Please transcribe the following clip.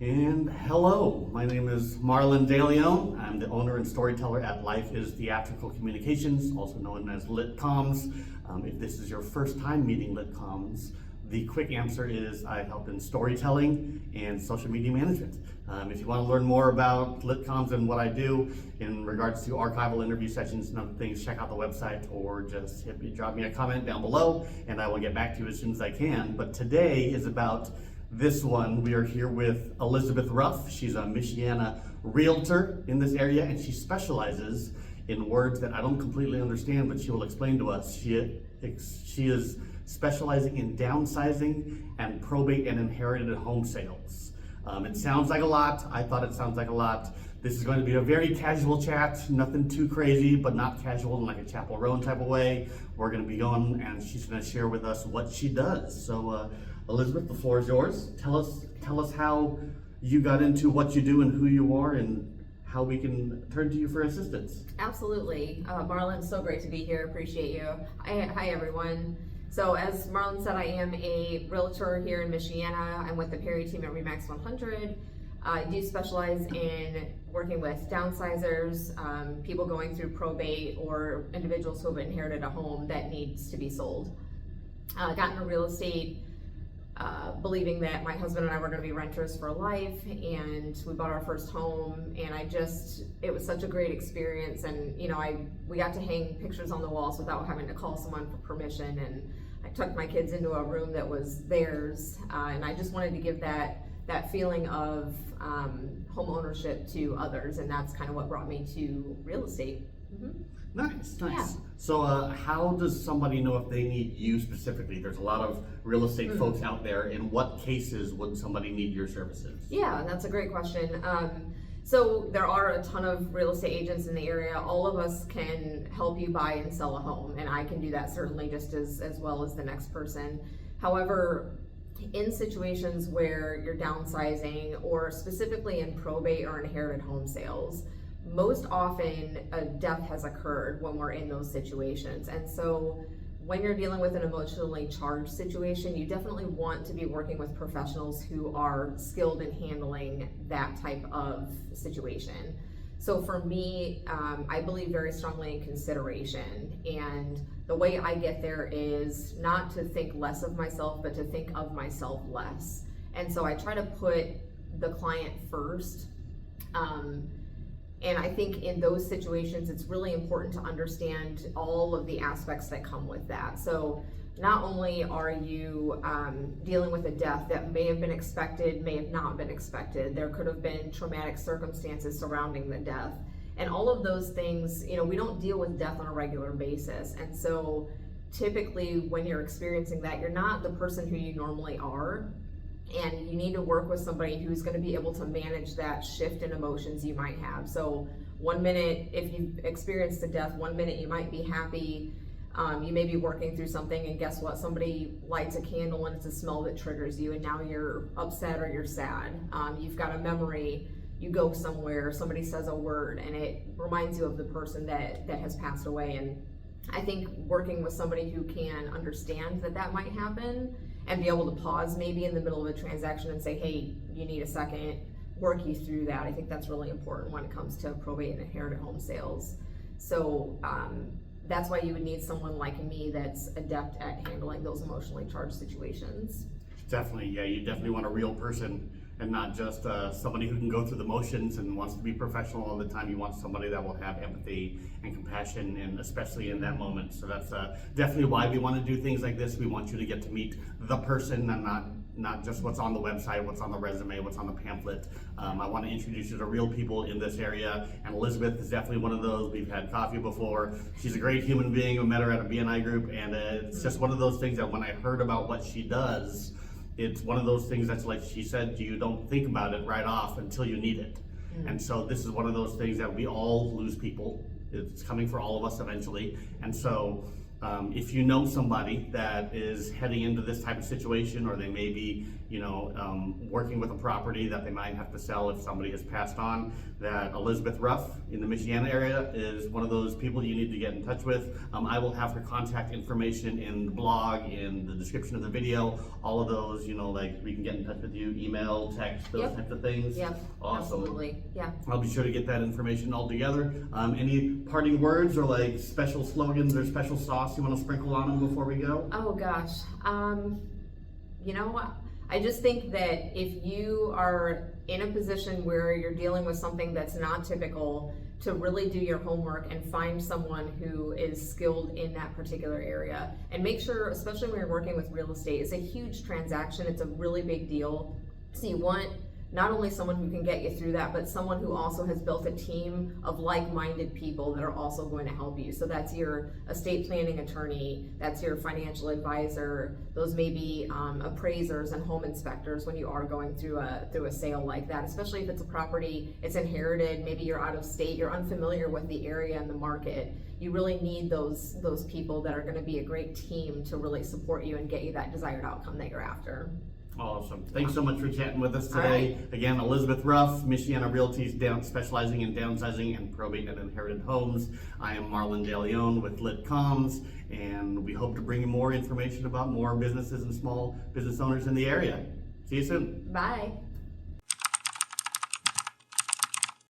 And hello, my name is Marlon DeLeon. I'm the owner and storyteller at Life is Theatrical Communications, also known as LitComms. If this is your first time meeting LitComms, the quick answer is I help in storytelling and social media management. If you want to learn more about LitComms and what I do in regards to archival interview sessions and other things, check out the website or just drop me a comment down below and I will get back to you as soon as I can. But today is about this one. We are here with Elizabeth Ruff. She's a Michiana realtor in this area, and she specializes in words that I don't completely understand, but she will explain to us. She is specializing in downsizing and probate and inherited home sales. It sounds like a lot. I thought it sounds like a lot. This is going to be a very casual chat, nothing too crazy, but not casual in like a Chapel Roan type of way. We're going to be going, and she's going to share with us what she does. So, Elizabeth, the floor is yours. Tell us how you got into what you do and who you are and how we can turn to you for assistance. Absolutely. Marlon, so great to be here. Appreciate you. Hi, everyone. So as Marlon said, I am a realtor here in Michiana. I'm with the Perry team at RE/MAX 100. I do specialize in working with downsizers, people going through probate, or individuals who have inherited a home that needs to be sold. Got into real estate believing that my husband and I were going to be renters for life, and we bought our first home, and it was such a great experience. And we got to hang pictures on the walls without having to call someone for permission, and I tucked my kids into a room that was theirs, and I just wanted to give that feeling of home ownership to others, and that's kind of what brought me to real estate. Mm-hmm. Nice. Yeah. So how does somebody know if they need you specifically? There's a lot of real estate folks out there. In what cases would somebody need your services? Yeah, that's a great question. So there are a ton of real estate agents in the area. All of us can help you buy and sell a home, and I can do that certainly just as well as the next person. However, in situations where you're downsizing, or specifically in probate or inherited home sales, most often a death has occurred when we're in those situations. And so when you're dealing with an emotionally charged situation, you definitely want to be working with professionals who are skilled in handling that type of situation. So for me, I believe very strongly in consideration, and the way I get there is not to think less of myself, but to think of myself less. And so I try to put the client first. And I think in those situations, it's really important to understand all of the aspects that come with that. So not only are you dealing with a death that may have been expected, may have not been expected, there could have been traumatic circumstances surrounding the death. And all of those things, we don't deal with death on a regular basis. And so typically when you're experiencing that, you're not the person who you normally are. And you need to work with somebody who's going to be able to manage that shift in emotions you might have. So one minute, if you've experienced a death, one minute you might be happy, you may be working through something, and guess what? Somebody lights a candle and it's a smell that triggers you, and now you're upset or you're sad. You've got a memory, you go somewhere, somebody says a word, and it reminds you of the person that has passed away. And I think working with somebody who can understand that might happen, and be able to pause maybe in the middle of a transaction and say, hey, you need a second, work you through that. I think that's really important when it comes to probate and inherited home sales. So that's why you would need someone like me that's adept at handling those emotionally charged situations. Definitely, yeah, you definitely want a real person and not just somebody who can go through the motions and wants to be professional all the time. You want somebody that will have empathy and compassion, and especially in that moment. So that's definitely why we want to do things like this. We want you to get to meet the person and not just what's on the website, what's on the resume, what's on the pamphlet. I want to introduce you to real people in this area, and Elizabeth is definitely one of those. We've had coffee before. She's a great human being. We met her at a BNI group, and it's just one of those things that when I heard about what she does, it's one of those things that's like she said, you don't think about it right off until you need it. And so this is one of those things that we all lose people. It's coming for all of us eventually. And so If you know somebody that is heading into this type of situation, or they may be, working with a property that they might have to sell if somebody has passed on, that Elizabeth Ruff in the Michiana area is one of those people you need to get in touch with. I will have her contact information in the blog, in the description of the video, all of those, like we can get in touch with you, email, text, those Yep. types of things. Yep, Awesome. absolutely, yeah. I'll be sure to get that information all together. Any parting words or like special slogans or special sauce you want to sprinkle on them before we go? Oh gosh, I just think that if you are in a position where you're dealing with something that's not typical, to really do your homework and find someone who is skilled in that particular area. And make sure, especially when you're working with real estate, it's a huge transaction, it's a really big deal. So you want not only someone who can get you through that, but someone who also has built a team of like-minded people that are also going to help you. So that's your estate planning attorney, that's your financial advisor, those may be appraisers and home inspectors when you are going through a sale like that, especially if it's a property, it's inherited, maybe you're out of state, you're unfamiliar with the area and the market. You really need those people that are going to be a great team to really support you and get you that desired outcome that you're after. Awesome. Thanks so much for chatting with us today. All right. Again, Elizabeth Ruff, Michiana Realty's specializing in downsizing and probate and inherited homes. I am Marlon DeLeon with LitComms, and we hope to bring you more information about more businesses and small business owners in the area. See you soon. Bye.